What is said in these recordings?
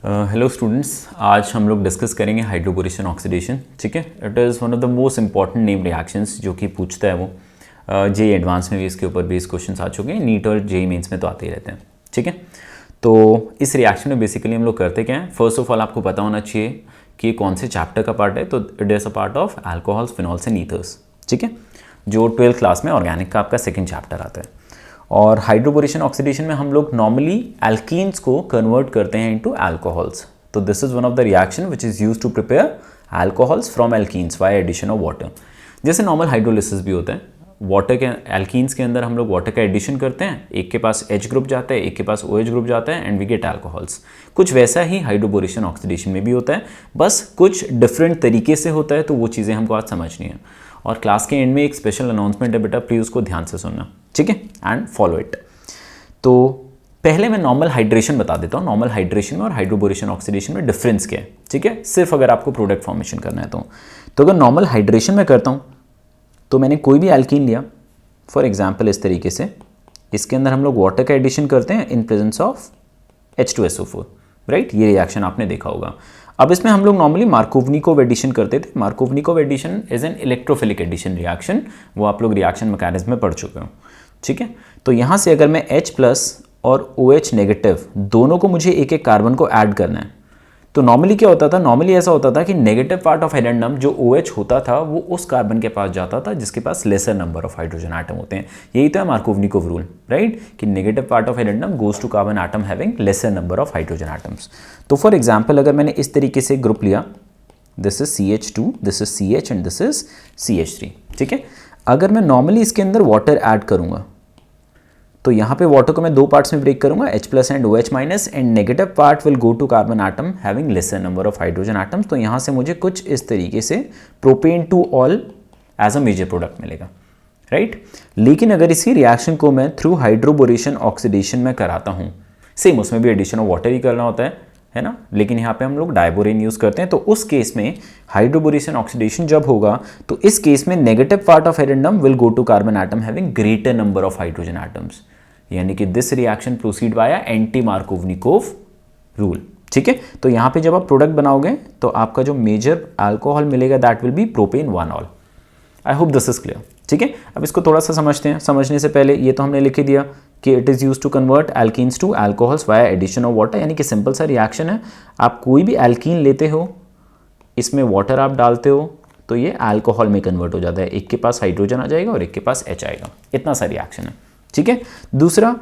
Hello students, आज हम लोग डिस्कस करेंगे हाइड्रोबोरेशन ऑक्सीडेशन। ठीक है, it is one of the most important name reactions जो कि पूछता है वो जेई एडवांस में भी इसके ऊपर बेस क्वेश्चंस आ चुके हैं, नीट और जेई मेंस में तो आते ही रहते हैं। ठीक है, तो इस रिएक्शन में बेसिकली हम लोग करते क्या हैं। फर्स्ट ऑफ ऑल आपको पता होना चाहिए कि कौन से चैप्टर का पार्ट है, तो it is a part of alcohols, phenols and ethers. ठीक है, जो 12th क्लास में ऑर्गेनिक का आपका सेकेंड चैप्टर आता है। और हाइड्रोबोरेशन ऑक्सीडेशन में हम लोग नॉर्मली एल्कीन्स को कन्वर्ट करते हैं इनटू अल्कोहल्स। तो this is one of the reaction which is used to prepare alcohols from alkenes by addition of water. जैसे नॉर्मल हाइड्रोलिसिस भी होता है, वाटर के एल्कीन्स के अंदर हम लोग वाटर का एडिशन करते हैं, एक के पास H ग्रुप जाता है, एक के पास OH ग्रुप जाता है एंड वी गेट अल्कोहल्स। कुछ वैसा ही हाइड्रोबोरेशन ऑक्सीडेशन में भी होता है, बस कुछ डिफरेंट तरीके से होता है, तो वो चीज़ें हमको आज समझनी है। और क्लास के एंड में एक स्पेशल अनाउंसमेंट है बेटा, प्लीज उसको ध्यान से सुनना। ठीक है, एंड फॉलो इट। तो पहले मैं नॉर्मल हाइड्रेशन बता देता हूँ। नॉर्मल हाइड्रेशन में और हाइड्रोबोरेशन ऑक्सीडेशन में डिफरेंस क्या है। ठीक है, सिर्फ अगर आपको प्रोडक्ट फॉर्मेशन करना है तो अगर नॉर्मल हाइड्रेशन में करता हूँ तो मैंने कोई भी एल्कीन लिया, फॉर एग्जाम्पल इस तरीके से, इसके अंदर हम लोग वाटर का एडिशन करते हैं in presence of H2SO4, right. ये रिएक्शन आपने देखा होगा। अब इसमें हम लोग नॉर्मली मार्कोवनिकोव एडिशन करते थे। Markovnikov addition is an electrophilic addition reaction, वो आप लोग रिएक्शन मैकेनिज्म में पढ़ चुके हो। ठीक है, तो यहाँ से अगर मैं H प्लस और OH नेगेटिव दोनों को मुझे एक एक कार्बन को ऐड करना है, तो नॉर्मली क्या होता था, नॉर्मली ऐसा होता था कि नेगेटिव पार्ट ऑफ एडेंडम जो OH होता था वो उस कार्बन के पास जाता था जिसके पास lesser number of hydrogen atom होते हैं। यही तो है मार्कोवनिकोव रूल, राइट, कि negative part of addendum goes to carbon atom having lesser number of hydrogen atoms. तो फॉर एग्जाम्पल अगर मैंने इस तरीके से ग्रुप लिया, this is CH2, this is CH and this is CH3। ठीक है, अगर मैं नॉर्मली इसके अंदर वाटर ऐड करूंगा तो यहाँ पे वाटर को मैं दो पार्ट्स में ब्रेक करूंगा, H plus and OH minus, and negative part will go to carbon atom having lesser number of hydrogen atoms. तो यहाँ से मुझे कुछ इस तरीके से propan two ol as a major product मिलेगा, राइट। लेकिन अगर इसी रिएक्शन को मैं थ्रू हाइड्रोबोरेशन ऑक्सीडेशन में कराता हूँ, सेम उसमें भी एडिशन ऑफ वाटर ही करना होता है ना, लेकिन यहाँ पे हम लोग डायबोरेन यूज करते हैं। तो उस केस में हाइड्रोबोरेशन ऑक्सीडेशन जब होगा तो इस केस में negative part of addendum will go to carbon atom having greater number of hydrogen atoms, यानी कि this reaction proceed by anti Markovnikov rule. ठीक है, तो यहाँ पे जब आप प्रोडक्ट बनाओगे तो आपका जो मेजर अल्कोहल मिलेगा that will B propane 1 all. I hope this is clear. ठीक है, अब इसको थोड़ा सा समझते हैं। समझने से पहले ये तो हमने लिख दिया कि it is used to convert alkenes to alcohols via addition of water, यानी कि सिंपल सा रिएक्शन है। आप कोई भी एल्कीन लेते हो, इसमें वाटर आप डालते हो तो ये अल्कोहल में कन्वर्ट हो जाता है। एक के पास हाइड्रोजन आ जाएगा और एक के पास H आएगा, इतना सा रिएक्शन है। ठीक है, दूसरा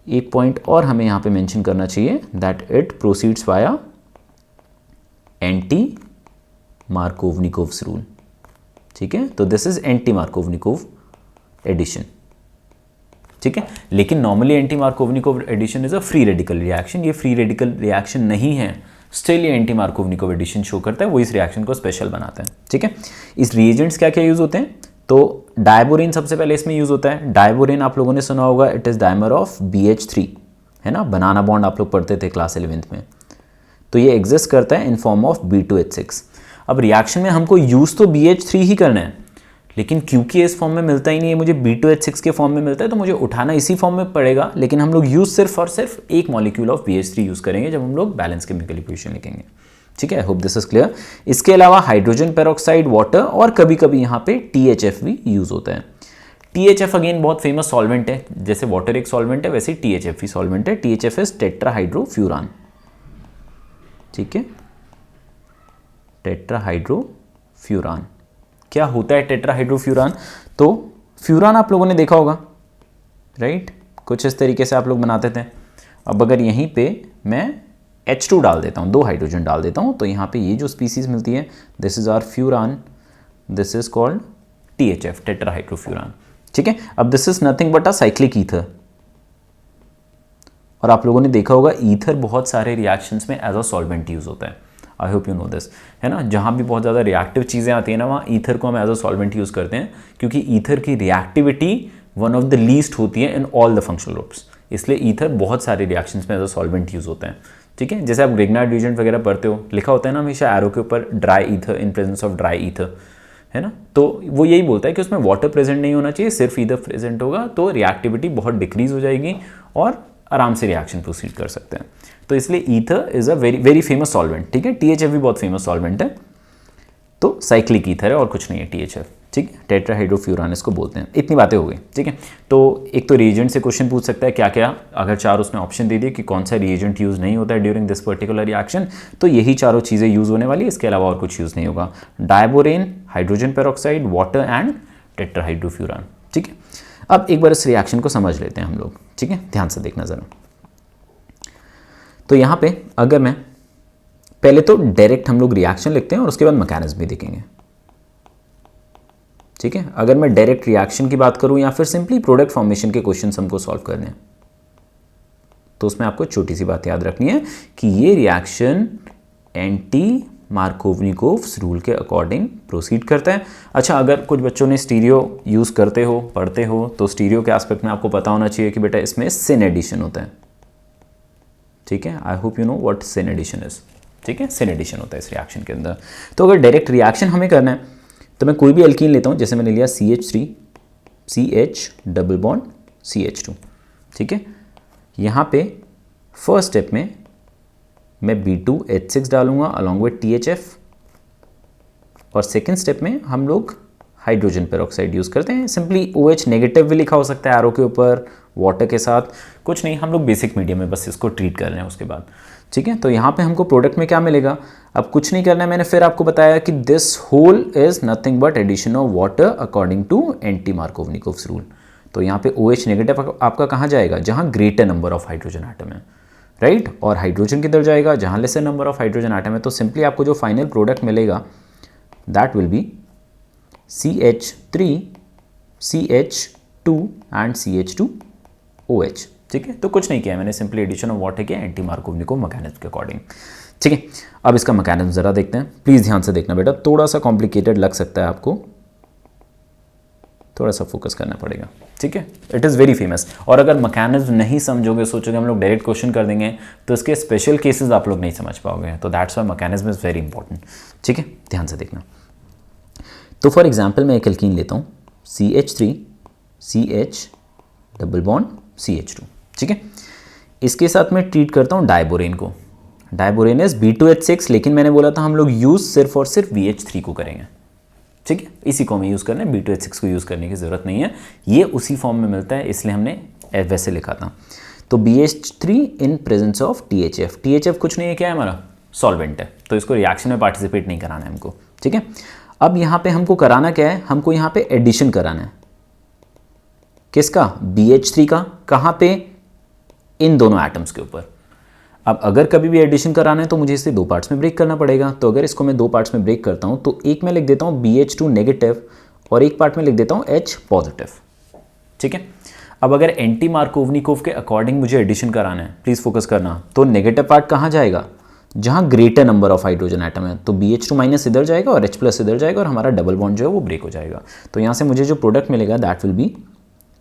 एक पॉइंट और हमें यहाँ पे मेंशन करना चाहिए, that it proceeds via anti Markovnikov's rule. ठीक है, तो this is anti Markovnikov addition. ठीक है, लेकिन normally anti Markovnikov addition is a free radical reaction. ये फ्री रेडिकल रिएक्शन नहीं है, स्टिल ये एंटी मार्कोवनिकोव एडिशन शो करता है, वो इस रिएक्शन को स्पेशल बनाता है। ठीक है, इस रिएजेंट्स क्या क्या यूज होते हैं, तो डायबोरेन सबसे पहले इसमें यूज होता है। डायबोरेन आप लोगों ने सुना होगा, it is dimer of BH3, है ना, बनाना बॉन्ड आप लोग पढ़ते थे क्लास 11th में। तो ये एग्जिस्ट करता है इन फॉर्म ऑफ B2H6। अब रिएक्शन में हमको यूज तो BH3 ही करना है, लेकिन क्योंकि इस फॉर्म में मिलता ही नहीं है, मुझे B2H6 के फॉर्म में मिलता है, तो मुझे उठाना इसी फॉर्म में पड़ेगा। लेकिन हम लोग यूज सिर्फ और सिर्फ एक मॉलिक्यूल ऑफ BH3 यूज करेंगे जब हम लोग बैलेंस केमिकल इक्वेशन लिखेंगे। ठीक है, I hope this is clear. इसके अलावा हाइड्रोजन पेरोक्साइड, वाटर और कभी कभी यहाँ पे THF भी यूज होता है। THF अगेन बहुत फेमस सॉल्वेंट है, जैसे वाटर एक सॉल्वेंट है वैसे THF भी सॉल्वेंट है। THF is tetrahydrofuran. ठीक है, टेट्राहाइड्रोफ्यूरान। क्या होता है टेट्राहाइड्रोफ्यूरान, तो फ्यूरान आप लोगों ने देखा होगा, राइट, कुछ इस तरीके से आप लोग बनाते थे। अब अगर यहीं पे मैं H2 डाल देता हूँ, 2 हाइड्रोजन डाल देता हूँ, तो यहाँ पे ये जो स्पीसीज मिलती है, this is our furan, this is called THF, tetrahydrofuran. ठीक है, अब this is nothing but a cyclic ether. और आप लोगों ने देखा होगा ईथर बहुत सारे रिएक्शंस में एज अ सॉल्वेंट यूज होता है। I hope you know this, है ना, जहाँ भी बहुत ज़्यादा रिएक्टिव चीज़ें आती हैं ना, वहाँ ईथर को हम एज अ सॉल्वेंट यूज़ करते हैं, क्योंकि ईथर की reactivity one of the least होती है in all the functional groups, इसलिए ईथर बहुत सारे रिएक्शंस में एज अ सॉल्वेंट यूज़ होता है। ठीक है, जैसे आप ग्रिग्नार्ड रिएजेंट वगैरह पढ़ते हो, लिखा होता है ना हमेशा एरो के ऊपर dry ether in presence of dry ether, है ना, तो वो यही बोलता है कि उसमें वाटर प्रेजेंट नहीं होना चाहिए, सिर्फ ईथर प्रेजेंट होगा, तो रिएक्टिविटी बहुत डिक्रीज हो जाएगी और आराम से रिएक्शन प्रोसीड कर सकते हैं। तो इसलिए ether is a very very famous solvent, ठीक है। THF भी बहुत फेमस सॉल्वेंट है, तो साइक्लिक ईथर है और कुछ नहीं है THF, ठीक है। टेट्राहाइड्रोफ्यूरान इसको बोलते हैं। इतनी बातें हो गई, ठीक है। तो एक तो रिएजेंट से क्वेश्चन पूछ सकता है क्या क्या, अगर 4 उसने ऑप्शन दे दिए कि कौन सा रिएजेंट यूज़ नहीं होता है ड्यूरिंग दिस पर्टिकुलर रिएक्शन, तो यही चारों चीज़ें यूज़ होने वाली, इसके अलावा और कुछ यूज़ नहीं होगा। Diborane, hydrogen peroxide, water and tetrahydrofuran, ठीक है। अब एक बार इस रिएक्शन को समझ लेते हैं हम लोग, ठीक है। ध्यान से देखना ज़रा। तो यहाँ पे अगर मैं पहले तो डायरेक्ट हम लोग रिएक्शन लिखते हैं और उसके बाद मैकेनिज्म भी देखेंगे, ठीक है। अगर मैं डायरेक्ट रिएक्शन की बात करूं या फिर सिंपली प्रोडक्ट फॉर्मेशन के क्वेश्चन हमको सॉल्व करने हैं, तो उसमें आपको छोटी सी बात याद रखनी है कि ये रिएक्शन एंटी मार्कोवनिकोव्स रूल के अकॉर्डिंग प्रोसीड करता है। अच्छा, अगर कुछ बच्चों ने स्टीरियो यूज़ करते हो, पढ़ते हो, तो स्टीरियो के एस्पेक्ट में आपको पता होना चाहिए कि बेटा इसमें सिन एडिशन होता है, ठीक है। I hope you know what syn addition is, ठीक है। सिन एडिशन होता है इस रिएक्शन के अंदर। तो अगर डायरेक्ट रिएक्शन हमें करना है तो मैं कोई भी एल्कीन लेता हूँ, जैसे मैंने लिया CH3 CH double bond CH2, ठीक है। यहाँ पे फर्स्ट स्टेप में मैं B2H6 डालूंगा अलॉन्ग विद THF, और सेकेंड स्टेप में हम लोग हाइड्रोजन पेरोक्साइड यूज़ करते हैं। सिंपली OH नेगेटिव भी लिखा हो सकता है एरो के ऊपर, वाटर के साथ, कुछ नहीं, हम लोग बेसिक मीडियम में बस इसको ट्रीट कर रहे हैं उसके बाद, ठीक है। तो यहाँ पे हमको प्रोडक्ट में क्या मिलेगा, अब कुछ नहीं करना है। मैंने फिर आपको बताया कि this whole is nothing but addition of water according to anti Markovnikov's rule. तो यहाँ पे OH नेगेटिव आपका कहाँ जाएगा, जहाँ greater number of hydrogen atom है, राइट, और हाइड्रोजन किधर जाएगा, जहाँ lesser number of hydrogen atom है। तो सिंपली आपको जो फाइनल प्रोडक्ट मिलेगा that will be CH3 CH2 and CH2OH, ठीक है। तो कुछ नहीं किया मैंने, सिंपली एडिशन ऑफ वाटर किया एंटी मार्कोवनिकोव मैकेनिज्म के अकॉर्डिंग, ठीक है। अब इसका मैकेनिज्म जरा देखते हैं, प्लीज़ ध्यान से देखना बेटा, थोड़ा सा कॉम्प्लिकेटेड लग सकता है आपको, थोड़ा सा फोकस करना पड़ेगा, ठीक है। इट इज़ वेरी फेमस, और अगर मैकेनिज्म नहीं समझोगे, सोचोगे हम लोग डायरेक्ट क्वेश्चन कर देंगे, तो इसके स्पेशल केसेस आप लोग नहीं समझ पाओगे। तो that's why mechanism is very important, ठीक है। ध्यान से देखना। तो फॉर एग्जाम्पल मैं एक एल्कीन लेता हूँ CH3 CH double bond CH2, ठीक है। इसके साथ मैं ट्रीट करता हूँ डायबोरेन को। डायबोरेन इज B2H6, लेकिन मैंने बोला था हम लोग यूज़ सिर्फ और सिर्फ BH3 को करेंगे, ठीक है। इसी को हमें यूज़ करना है, B2H6 को यूज़ करने की ज़रूरत नहीं है, ये उसी फॉर्म में मिलता है, इसलिए हमने वैसे लिखा था। तो BH3 in presence of THF। THF कुछ नहीं है, क्या है हमारा, सॉल्वेंट है, तो इसको रिएक्शन में पार्टिसिपेट नहीं कराना है हमको, ठीक है। अब यहाँ पे हमको कराना क्या है, हमको यहाँ पे एडिशन कराना है, किसका, BH3 का, कहाँ पे, इन दोनों एटम्स के ऊपर। अब अगर कभी भी एडिशन कराना है तो मुझे इसे 2 पार्ट्स में ब्रेक करना पड़ेगा। तो अगर इसको मैं 2 पार्ट्स में ब्रेक करता हूँ तो एक में लिख देता हूँ BH2 नेगेटिव और एक पार्ट में लिख देता हूँ H पॉजिटिव, ठीक है। अब अगर एंटी मार्कोवनिकोव के अकॉर्डिंग मुझे एडिशन कराना है, प्लीज़ फोकस करना, तो नेगेटिव पार्ट कहाँ जाएगा, जहाँ greater number of hydrogen atom है। तो BH2 माइनस इधर जाएगा और H प्लस इधर जाएगा और हमारा डबल बॉन्ड जो है वो ब्रेक हो जाएगा। तो यहाँ से मुझे जो प्रोडक्ट मिलेगा that will be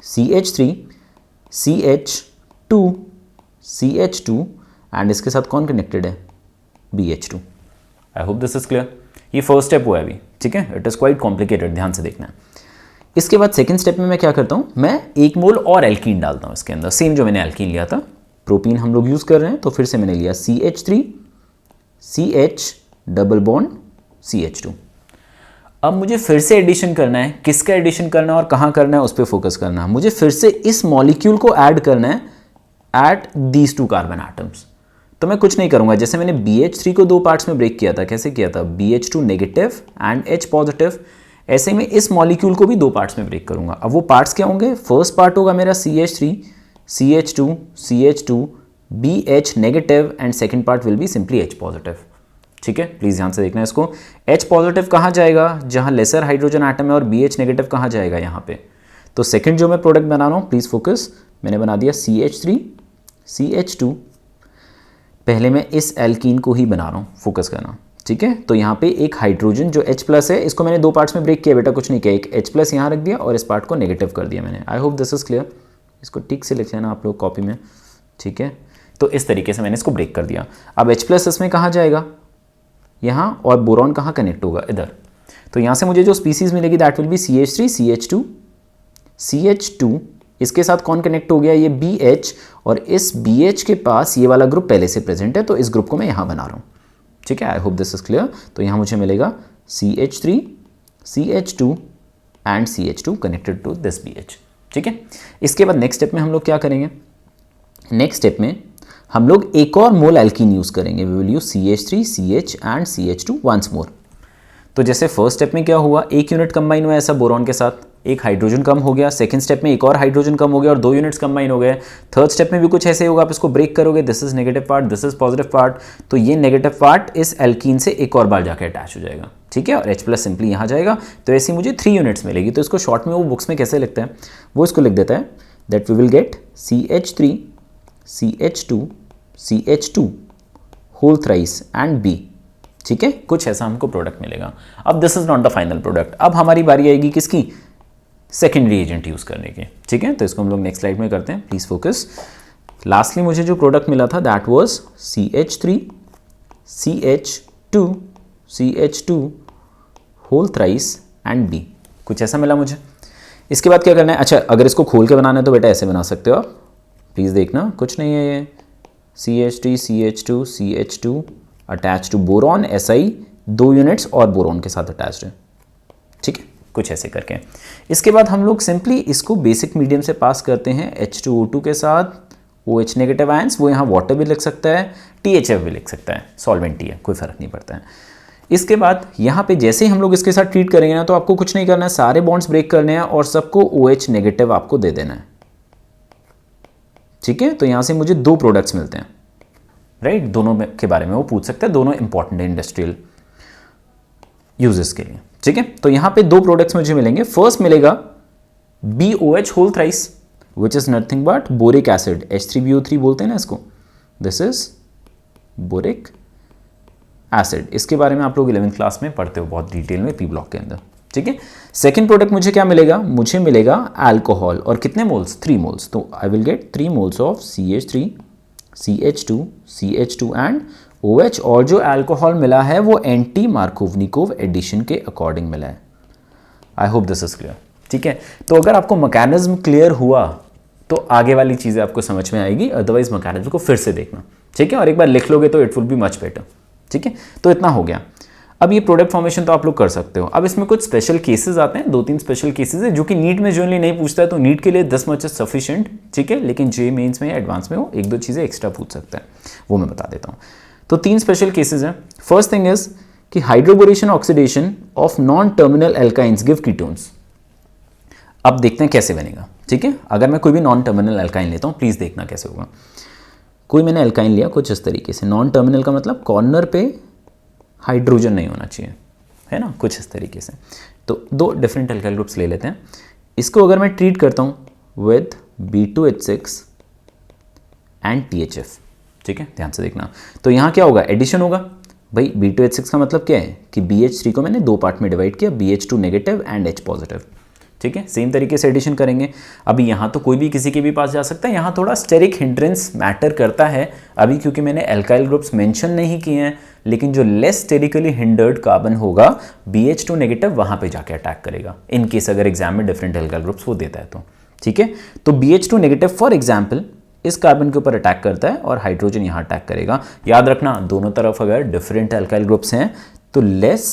CH3 CH2 CH2 and इसके साथ कौन कनेक्टेड है, BH2। I hope this is clear. ये फर्स्ट स्टेप हुआ है अभी, ठीक है। इट इज़ क्वाइट कॉम्प्लिकेटेड, ध्यान से देखना है। इसके बाद सेकंड स्टेप में मैं क्या करता हूँ, मैं 1 मोल और एल्कीन डालता हूँ इसके अंदर, सेम जो मैंने एल्कीन लिया था, प्रोपीन हम लोग यूज़ कर रहे हैं, तो फिर से मैंने लिया CH3 CH double bond CH2। अब मुझे फिर से एडिशन करना है, किसका एडिशन करना है और कहाँ करना है उस पर फोकस करना है। मुझे फिर से इस मॉलिक्यूल को ऐड करना है एट दीज 2 कार्बन एटम्स। तो मैं कुछ नहीं करूंगा, जैसे मैंने BH3 को 2 पार्ट्स में ब्रेक किया था, कैसे किया था, BH2 negative and H positive, ऐसे ही मैं इस मॉलिक्यूल को भी 2 पार्ट्स में ब्रेक करूंगा। अब वो पार्ट्स क्या होंगे, फर्स्ट पार्ट होगा मेरा CH3 CH2 CH2 BH negative and second part will be simply H positive, ठीक है। प्लीज़ ध्यान से देखना है इसको। H पॉजिटिव कहाँ जाएगा, जहाँ लेसर हाइड्रोजन एटम है, और BH नेगेटिव कहाँ जाएगा, यहाँ पे। तो सेकंड जो मैं प्रोडक्ट बना रहा हूँ, प्लीज़ फोकस, मैंने बना दिया CH3 CH2। पहले मैं इस एल्कीन को ही बना रहा हूँ, फोकस करना, ठीक है। तो यहाँ पे एक हाइड्रोजन जो H प्लस है, इसको मैंने 2 पार्ट्स में ब्रेक किया बेटा, कुछ नहीं किया, एक H प्लस यहाँ रख दिया और इस पार्ट को नेगेटिव कर दिया मैंने। आई होप दिस इज क्लियर। इसको ठीक से लिख लेना आप लोग कॉपी में, ठीक है। तो इस तरीके से मैंने इसको ब्रेक कर दिया। अब H प्लस इसमें कहाँ जाएगा, यहाँ, और बोरॉन कहाँ कनेक्ट होगा, इधर। तो यहाँ से मुझे जो स्पीसीज मिलेगी that will be CH3 CH2 CH2 इसके साथ कौन कनेक्ट हो गया, ये BH, और इस BH के पास ये वाला ग्रुप पहले से प्रेजेंट है, तो इस ग्रुप को मैं यहाँ बना रहा हूँ, ठीक है। I hope this is clear. तो यहाँ मुझे मिलेगा CH3, CH2 and CH2 connected to this BH, ठीक है। इसके बाद नेक्स्ट स्टेप में हम लोग क्या करेंगे, नेक्स्ट स्टेप में हम लोग एक और मोल एल्कीन यूज़ करेंगे। We will use CH3, CH and CH2 once more. तो जैसे फर्स्ट स्टेप में क्या हुआ, एक यूनिट कंबाइन हुआ ऐसा बोरॉन के साथ, एक हाइड्रोजन कम हो गया, सेकंड स्टेप में एक और हाइड्रोजन कम हो गया और 2 यूनिट्स कंबाइन हो गए, थर्ड स्टेप में भी कुछ ऐसे होगा, आप इसको ब्रेक करोगे, this is negative part, this is positive part, तो ये नेगेटिव पार्ट इस एल्कीन से एक और बार जाकर अटैच हो जाएगा, ठीक है, और H+ सिंपली यहाँ जाएगा, तो ऐसी मुझे 3 यूनिट्स मिलेगी। तो इसको शॉर्ट में वो बुक्स में कैसे लिखते हैं, वो इसको लिख देता है that we will get CH3, CH2, CH2 whole thrice and B, ठीक है, कुछ ऐसा हमको प्रोडक्ट मिलेगा। अब this is not the final product, अब हमारी बारी आएगी किसकी, सेकेंडरी एजेंट यूज करने की, ठीक है। तो इसको हम लोग नेक्स्ट स्लाइड में करते हैं, प्लीज फोकस। लास्टली मुझे जो प्रोडक्ट मिला था that was CH3, CH2, CH2 whole thrice and B, कुछ ऐसा मिला मुझे। इसके बाद क्या करना है, अच्छा अगर इसको खोल के बनाना है तो बेटा ऐसे बना सकते हो आप, प्लीज़ देखना, कुछ नहीं है ये CH3, CH2, CH2 attach to boron, SI 2 units और बोरॉन के साथ अटैच्ड है, ठीक है, कुछ ऐसे करके। इसके बाद हम लोग सिंपली इसको बेसिक मीडियम से पास करते हैं H2O2 के साथ, OH नेगेटिव आयंस, वो यहाँ वाटर भी लिख सकता है, THF भी लिख सकता है, सॉल्वेंट ही है, कोई फर्क नहीं पड़ता है। इसके बाद यहाँ पे जैसे ही हम लोग इसके साथ ट्रीट करेंगे ना, तो आपको कुछ नहीं करना है, सारे बॉन्ड्स ब्रेक करने हैं और सबको OH नेगेटिव आपको दे देना है, ठीक है। तो यहाँ से मुझे 2 प्रोडक्ट्स मिलते हैं, राइट, दोनों के बारे में वो पूछ सकता है, दोनों इंपॉर्टेंट है इंडस्ट्रियल यूजेस के लिए, ठीक है। तो यहाँ पे 2 प्रोडक्ट्स मुझे मिलेंगे। फर्स्ट मिलेगा BOH whole thrice which is nothing but boric acid, H3BO3 बोलते हैं ना इसको, दिस इज बोरिक एसिड। इसके बारे में आप लोग 11th क्लास में पढ़ते हो बहुत डिटेल में P ब्लॉक के अंदर, ठीक है। सेकेंड प्रोडक्ट मुझे क्या मिलेगा, मुझे मिलेगा अल्कोहल, और कितने मोल्स, 3 मोल्स, तो I will get 3 moles of CH3, CH2, CH2 and OH, और जो अल्कोहल मिला है वो एंटी मार्कोवनिकोव एडिशन के अकॉर्डिंग मिला है। I hope this is clear, ठीक है। तो अगर आपको मैकेनिज्म क्लियर हुआ तो आगे वाली चीज़ें आपको समझ में आएगी, अदरवाइज मैकेनिज्म को फिर से देखना, ठीक है, और एक बार लिख लोगे तो it will be much better, ठीक है। तो इतना हो गया। अब ये प्रोडक्ट फॉर्मेशन तो आप लोग कर सकते हो। अब इसमें कुछ स्पेशल केसेस आते हैं, 2-3 स्पेशल केसेस है जो कि नीट में जनरली नहीं पूछता है, तो नीट के लिए 10 मच सफिशिएंट, ठीक है, लेकिन जे मेंस में या एडवांस में वो 1-2 चीज़ें एक्स्ट्रा पूछ सकता है, वो मैं बता देता हूँ। तो 3 स्पेशल केसेस हैं। फर्स्ट थिंग इज कि hydroboration oxidation of non terminal alkynes give ketones. अब देखते हैं कैसे बनेगा, ठीक है। अगर मैं कोई भी नॉन टर्मिनल एल्काइन लेता हूँ, प्लीज़ देखना कैसे होगा। कोई मैंने एल्काइन लिया कुछ इस तरीके से, नॉन टर्मिनल का मतलब कॉर्नर पे हाइड्रोजन नहीं होना चाहिए, है ना, कुछ इस तरीके से। तो 2 डिफरेंट एल्काइल ग्रुप्स ले लेते हैं। इसको अगर मैं ट्रीट करता हूँ विद B2H6 एंड THF, ठीक है, ध्यान से देखना। तो यहाँ क्या होगा, एडिशन होगा। भाई B2H6 का मतलब क्या है कि BH3 को मैंने 2 पार्ट में डिवाइड किया, BH2 negative and H positive, ठीक है। सेम तरीके से एडिशन करेंगे। अभी यहाँ तो कोई भी किसी के भी पास जा सकता है, यहाँ थोड़ा स्टेरिक हिंड्रेंस मैटर करता है अभी, क्योंकि मैंने एल्काइल ग्रुप्स मेंशन नहीं किए हैं, लेकिन जो लेस स्टेरिकली हिंडर्ड कार्बन होगा BH2 नेगेटिव वहाँ पे जाके अटैक करेगा, इन केस अगर एग्जाम में डिफरेंट एल्काइल ग्रुप्स वो देता है तो, ठीक है। तो BH2 नेगेटिव फॉर एग्जाम्पल इस कार्बन के ऊपर अटैक करता है और हाइड्रोजन यहाँ अटैक करेगा। याद रखना, दोनों तरफ अगर डिफरेंट एल्काइल ग्रुप्स हैं तो लेस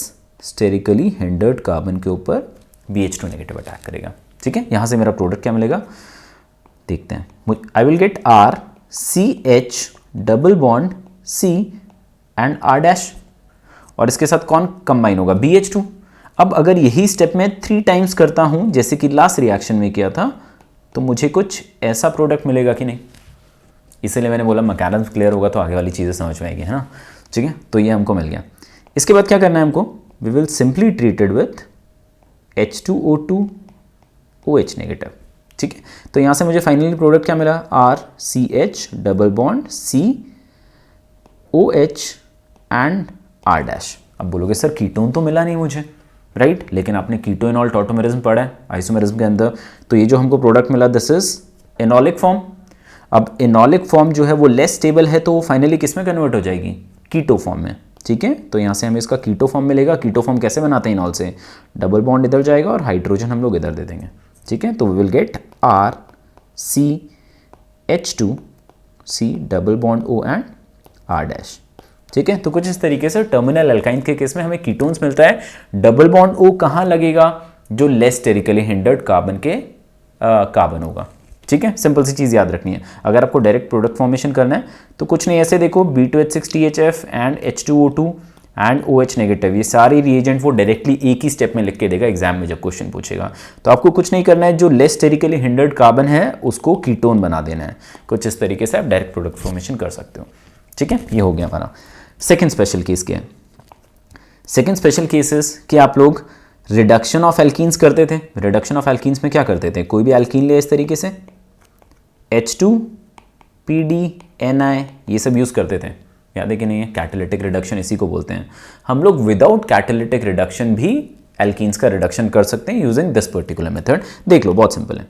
स्टेरिकली हिंडर्ड कार्बन के ऊपर BH2 नेगेटिव अटैक करेगा, ठीक है। यहाँ से मेरा प्रोडक्ट क्या मिलेगा देखते हैं। I will get R CH double bond C and R', और इसके साथ कौन कंबाइन होगा, BH2। अब अगर यही स्टेप में 3 टाइम्स करता हूँ जैसे कि लास्ट रिएक्शन में किया था, तो मुझे कुछ ऐसा प्रोडक्ट मिलेगा कि नहीं। इसलिए मैंने बोला मैकेनिज्म क्लियर होगा तो आगे वाली चीज़ें समझ में आएगी, है ना, ठीक है। तो ये हमको मिल गया। इसके बाद क्या करना है हमको, we will simply treated with H2O2 OH negative, ठीक है। तो यहाँ से मुझे फाइनली प्रोडक्ट क्या मिला, R CH double bond C OH and R'। अब बोलोगे सर कीटोन तो मिला नहीं मुझे, राइट, लेकिन आपने कीटोइनॉल टॉटोमेरिज्म पढ़ा है आइसोमेरिज्म के अंदर, तो ये जो हमको प्रोडक्ट मिला दिस इज एनोलिक फॉर्म। अब एनोलिक फॉर्म जो है वो लेस स्टेबल है, तो वो फाइनली किस में कन्वर्ट हो जाएगी, कीटो फॉर्म में, ठीक है। तो यहाँ से हमें इसका कीटो फॉर्म मिलेगा। कीटो फॉर्म कैसे बनाते हैं, इनॉल से डबल बॉन्ड इधर जाएगा और हाइड्रोजन हम लोग इधर दे देंगे, ठीक है। तो we will get R CH2C double bond O and R dash. ठीक है, तो कुछ इस तरीके से टर्मिनल अल्काइन के केस में हमें कीटोन्स मिलता है। डबल बॉन्ड O कहाँ लगेगा? जो लेस स्टेरिकली हिंडर्ड कार्बन के कार्बन होगा। ठीक है, सिंपल सी चीज़ याद रखनी है। अगर आपको डायरेक्ट प्रोडक्ट फॉर्मेशन करना है तो कुछ नहीं, ऐसे देखो B2H6THF and H2O2 and OH negative, ये सारे रिएजेंट वो डायरेक्टली एक ही स्टेप में लिख के देगा एग्जाम में जब क्वेश्चन पूछेगा। तो आपको कुछ नहीं करना है, जो लेस स्टेरिकली हिंडर्ड कार्बन है उसको कीटोन बना देना है। कुछ इस तरीके से आप डायरेक्ट प्रोडक्ट फॉर्मेशन कर सकते हो। ठीक है, ये हो गया हमारा। सेकेंड स्पेशल केस क्या है? सेकेंड स्पेशल केसेस कि आप लोग रिडक्शन ऑफ एल्कीन्स करते थे। रिडक्शन ऑफ एल्कीन्स में क्या करते थे? कोई भी एल्कीन ले इस तरीके से H2PDNI ये सब यूज़ करते थे, याद है कि नहीं है? कैटालिटिक रिडक्शन इसी को बोलते हैं। हम लोग विदाउट कैटालिटिक रिडक्शन भी एल्कीन्स का रिडक्शन कर सकते हैं यूजिंग दिस पर्टिकुलर मेथड। देख लो, बहुत सिंपल है।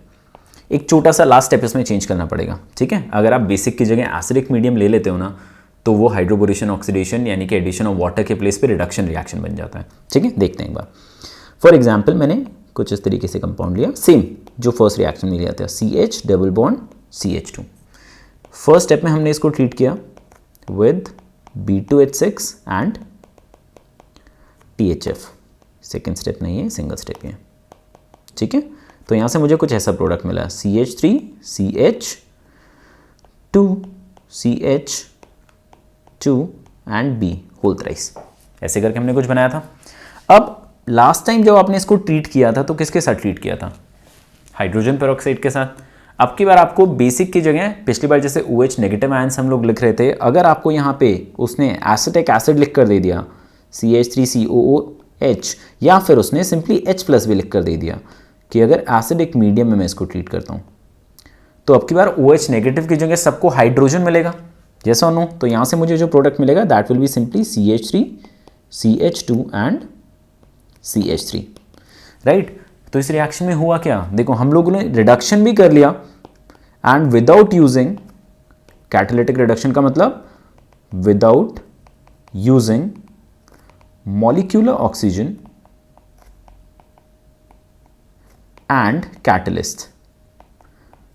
एक छोटा सा लास्ट स्टेप इसमें चेंज करना पड़ेगा। ठीक है, अगर आप बेसिक की जगह एसिडिक मीडियम ले लेते हो ना, तो वो हाइड्रोबोरेशन ऑक्सीडेशन यानी कि एडिशन ऑफ वाटर के प्लेस पे रिडक्शन रिएक्शन बन जाता है। ठीक है, देखते हैं एक बार। फॉर एग्जाम्पल मैंने कुछ इस तरीके से कंपाउंड लिया, सेम जो फर्स्ट रिएक्शन में लिया था, CH double bond CH2। First step में हमने इसको ट्रीट किया with B2H6 and THF। Second step नहीं है, सिंगल स्टेप है। ठीक है, तो यहां से मुझे कुछ ऐसा प्रोडक्ट मिला, CH3 CH2 CH2 and B whole thrice. ऐसे करके हमने कुछ बनाया था। अब लास्ट टाइम जब आपने इसको ट्रीट किया था तो किसके साथ ट्रीट किया था? हाइड्रोजन पेरोक्साइड के साथ। अब की बार आपको बेसिक की जगह, पिछली बार जैसे OH नेगेटिव आयंस हम लोग लिख रहे थे, अगर आपको यहाँ पे उसने एसिटिक एसिड लिख कर दे दिया CH3COOH, या फिर उसने सिंपली H प्लस भी लिख कर दे दिया कि अगर एसिडिक मीडियम में मैं इसको ट्रीट करता हूँ, तो अब की बार OH नेगेटिव की जगह सबको हाइड्रोजन मिलेगा, जैसा और नो। तो यहाँ से मुझे जो प्रोडक्ट मिलेगा that will be simply CH3 CH2 and CH3, right. तो इस रिएक्शन में हुआ क्या? देखो, हम लोगों ने रिडक्शन भी कर लिया and without using catalytic reduction का मतलब without using molecular oxygen and catalyst.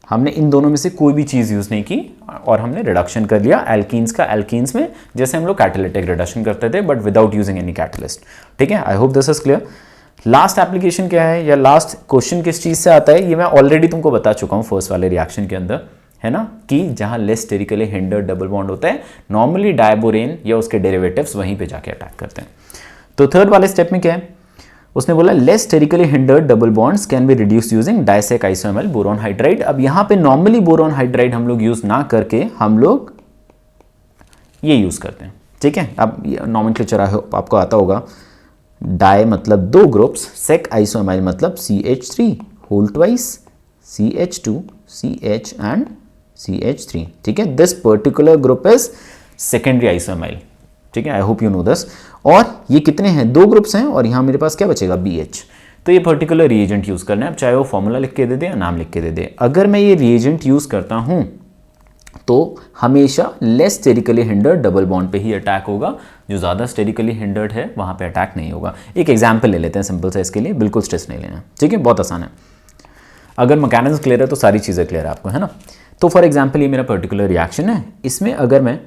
हमने इन दोनों में से कोई भी चीज यूज नहीं की और हमने रिडक्शन कर लिया एल्कीन्स का एल्कीन्स में, जैसे हम लोग कैटालिटिक रिडक्शन करते थे but without using any catalyst. ठीक है, I hope this is clear. Last application क्या है या लास्ट क्वेश्चन किस चीज से आता है, ये मैं ऑलरेडी तुमको बता चुका हूं फर्स्ट वाले रिएक्शन के अंदर, है ना, कि जहां less sterically hindered double bond होता है, नॉर्मली डायबोरेन या उसके डेरिवेटिव्स वहीं पे जाके अटैक करते हैं। तो थर्ड वाले स्टेप में क्या है? उसने बोला less sterically hindered double bonds can be reduce using disec isoamyl boron hydride. अब यहां पे नॉर्मली बोरॉन हाइड्राइड हम लोग यूज ना करके हम लोग ये यूज करते हैं। ठीक है, अब नॉमेनक्लेचर आपको आता होगा, डाई मतलब दो ग्रुप्स, सेक आइसोएमाइल मतलब CH3 whole twice CH2 CH and CH3। ठीक है, this particular group is secondary isoamyl. ठीक है, I hope you know this. और ये कितने हैं? दो ग्रुप्स हैं और यहां मेरे पास क्या बचेगा? BH। तो ये पर्टिकुलर रिएजेंट यूज करना है, अब चाहे वो फॉर्मूला लिख के दे दे या नाम लिख के दे दे। अगर मैं ये रिएजेंट यूज करता हूं तो हमेशा less sterically hindered double bond पे ही अटैक होगा, जो ज़्यादा स्टेरिकली हिंडर्ड है वहाँ पे अटैक नहीं होगा। एक एग्जांपल ले लेते हैं सिंपल सा इसके लिए, बिल्कुल स्ट्रेस नहीं लेना। ठीक है, बहुत आसान है। अगर मैकेनिज्म क्लियर है तो सारी चीज़ें क्लियर है आपको, है ना। तो फॉर एग्जाम्पल ये मेरा पर्टिकुलर रिएक्शन है, इसमें अगर मैं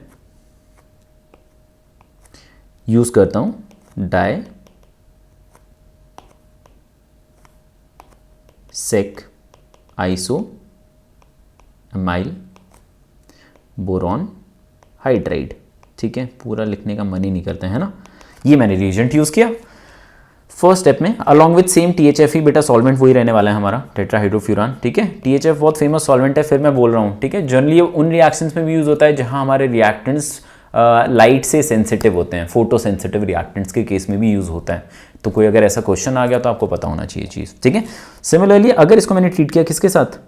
यूज़ करता हूँ डाई सेक आइसोएमाइल बोरॉन हाइड्राइड। ठीक है, पूरा लिखने का मन ही नहीं करता है ना। ये मैंने रिएजेंट यूज किया फर्स्ट स्टेप में अलॉन्ग विद सेम THF ही, बेटा सॉल्वेंट वही रहने वाला है हमारा, टेट्राहाइड्रोफ्यूरान। ठीक है, THF बहुत फेमस सॉल्वेंट है, फिर मैं बोल रहा हूँ। ठीक है, जनरली उन रिएक्शंस में भी यूज होता है जहां हमारे रिएक्टेंट्स लाइट से सेंसिटिव होते हैं, फोटो सेंसिटिव रिएक्टेंट्स के केस में भी यूज होता है। तो कोई अगर ऐसा क्वेश्चन आ गया तो आपको पता होना चाहिए चीज। ठीक है, सिमिलरली अगर इसको मैंने ट्रीट किया किसके साथ?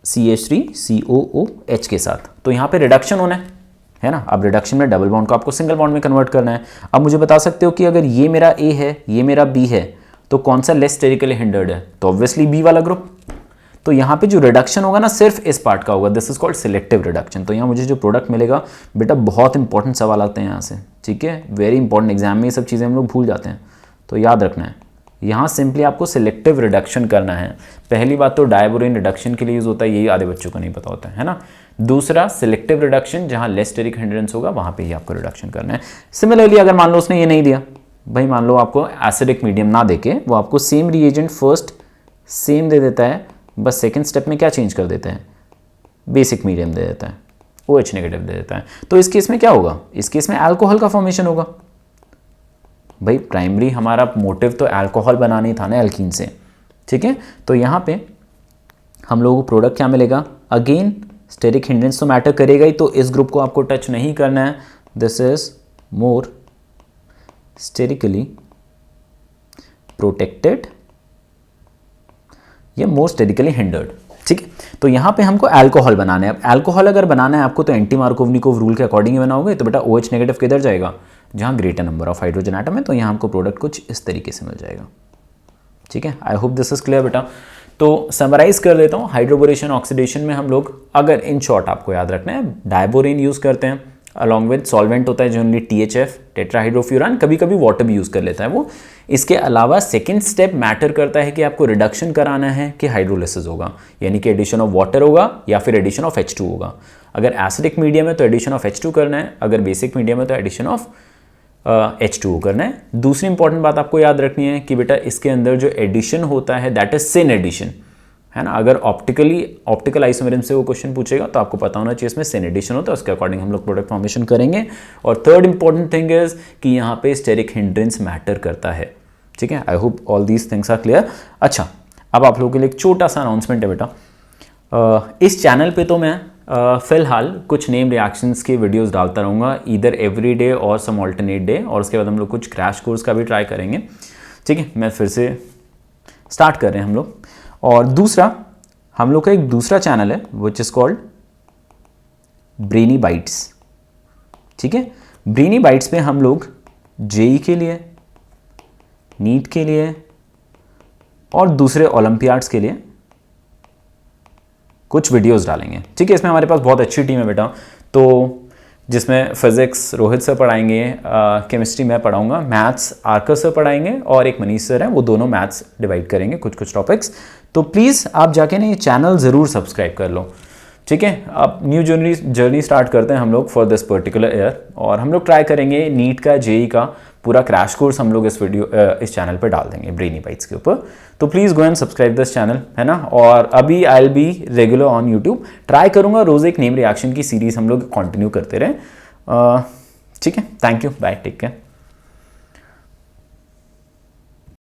CH3COOH के साथ, तो यहाँ पे रिडक्शन होना है ना। अब रिडक्शन में डबल बॉन्ड को आपको सिंगल बॉन्ड में कन्वर्ट करना है। अब मुझे बता सकते हो कि अगर ये मेरा A है, ये मेरा B है, तो कौन सा लेस स्टेरिकली हिंडर्ड है? तो ऑब्वियसली B वाला ग्रुप। तो यहाँ पे जो रिडक्शन होगा ना सिर्फ इस पार्ट का होगा, this is called selective reduction. तो यहाँ मुझे जो प्रोडक्ट मिलेगा, बेटा बहुत इंपॉर्टेंट सवाल आते हैं यहाँ से। ठीक है, वेरी इंपॉर्टेंट, एग्जाम में ये सब चीज़ें हम लोग भूल जाते हैं, तो याद रखना है। यहाँ सिंपली आपको सिलेक्टिव रिडक्शन करना है। पहली बात तो डायबोरेन रिडक्शन के लिए यूज़ होता है, यही आधे बच्चों को नहीं पता होता है ना। दूसरा सिलेक्टिव रिडक्शन, जहाँ लेस स्टेरिक हिंड्रेंस होगा वहाँ पे ही आपको रिडक्शन करना है। सिमिलरली अगर मान लो उसने ये नहीं दिया भाई, मान लो आपको एसिडिक मीडियम ना देके वो आपको सेम रिएजेंट फर्स्ट सेम दे देता है, बस सेकेंड स्टेप में क्या चेंज कर देते हैं, बेसिक मीडियम दे देता है, OH नेगेटिव दे देता है, तो इस केस में क्या होगा, इस केस में अल्कोहल का फॉर्मेशन होगा। भाई प्राइमरी हमारा मोटिव तो अल्कोहल बनाना ही था ना एल्कीन से, ठीक है। तो यहाँ पे हम लोगों को प्रोडक्ट क्या मिलेगा, अगेन स्टेरिक हिंड्रेंस तो मैटर करेगा ही, तो इस ग्रुप को आपको टच नहीं करना है। This is more sterically protected या मोर स्टेरिकली हिंडर्ड, ठीक है। तो यहाँ पे हमको अल्कोहल बनाना है। अब अल्कोहल अगर बनाना है आपको तो एंटी मार्कोवनिकोव रूल के अकॉर्डिंग ही बनाओगे, तो बेटा OH नेगेटिव किधर जाएगा, जहाँ greater number of hydrogen atom है, तो यहाँ हमको प्रोडक्ट कुछ इस तरीके से मिल जाएगा, ठीक है। I hope this is clear बेटा। तो समराइज कर लेता हूँ, हाइड्रोबोरेशन ऑक्सीडेशन में हम लोग अगर इन शॉर्ट आपको याद रखना है, डायबोरेन यूज़ करते हैं, अलॉन्ग विद सॉल्वेंट होता है जनरली THF टेट्राहाइड्रोफ्यूरान, कभी कभी वाटर भी यूज़ कर लेता है वो। इसके अलावा सेकेंड स्टेप मैटर करता है कि आपको रिडक्शन कराना है कि हाइड्रोलिसिस होगा, यानी कि एडिशन ऑफ वाटर होगा या फिर एडिशन ऑफ H2 होगा। अगर एसिडिक मीडियम है तो एडिशन ऑफ H2 करना है, अगर बेसिक मीडियम है तो एडिशन ऑफ H2O करना है। दूसरी इंपॉर्टेंट बात आपको याद रखनी है कि बेटा इसके अंदर जो एडिशन होता है दैट इज सिन एडिशन, है ना। अगर ऑप्टिकल आइसोमेरिज्म से वो क्वेश्चन पूछेगा तो आपको पता होना चाहिए इसमें सिन एडिशन होता है, उसके अकॉर्डिंग हम लोग प्रोडक्ट फॉर्मेशन करेंगे। और थर्ड इंपॉर्टेंट थिंग इज कि यहाँ पे स्टेरिक हिंड्रेंस मैटर करता है, ठीक है। I hope all these things are clear. अच्छा, अब आप लोगों के लिए एक छोटा सा अनाउंसमेंट है बेटा, इस चैनल पे तो मैं फिलहाल कुछ नेम रिएक्शंस की वीडियोस डालता रहूँगा, ईदर एवरी डे और सम ऑल्टरनेट डे, और उसके बाद हम लोग कुछ क्रैश कोर्स का भी ट्राई करेंगे, ठीक है। मैं फिर से स्टार्ट कर रहे हैं हम लोग। और दूसरा, हम लोग का एक दूसरा चैनल है which is called brainy bytes, ठीक है। ब्रेनी बाइट्स पे हम लोग JEE के लिए, नीट के लिए और दूसरे ओलंपियाड्स के लिए कुछ वीडियोस डालेंगे, ठीक है। इसमें हमारे पास बहुत अच्छी टीम है बेटा, तो जिसमें फिजिक्स रोहित सर पढ़ाएंगे, केमिस्ट्री मैं पढ़ाऊंगा, मैथ्स आर्कर सर पढ़ाएंगे और एक मनीष सर हैं, वो दोनों मैथ्स डिवाइड करेंगे कुछ टॉपिक्स। तो प्लीज़ आप जाके ना ये चैनल ज़रूर सब्सक्राइब कर लो, ठीक है। अब न्यू जर्नी स्टार्ट करते हैं हम लोग फॉर दिस पर्टिकुलर ईयर, और हम लोग ट्राई करेंगे नीट का, JEE का पूरा क्रैश कोर्स हम लोग इस चैनल पर डाल देंगे ब्रेनी बाइट्स के ऊपर। तो please go and subscribe this channel, है ना। और अभी I will be regular on YouTube, try करूँगा रोज़ एक नेम रिएक्शन की सीरीज़ हम लोग कंटिन्यू करते रहें, ठीक है। Thank you, bye, take care.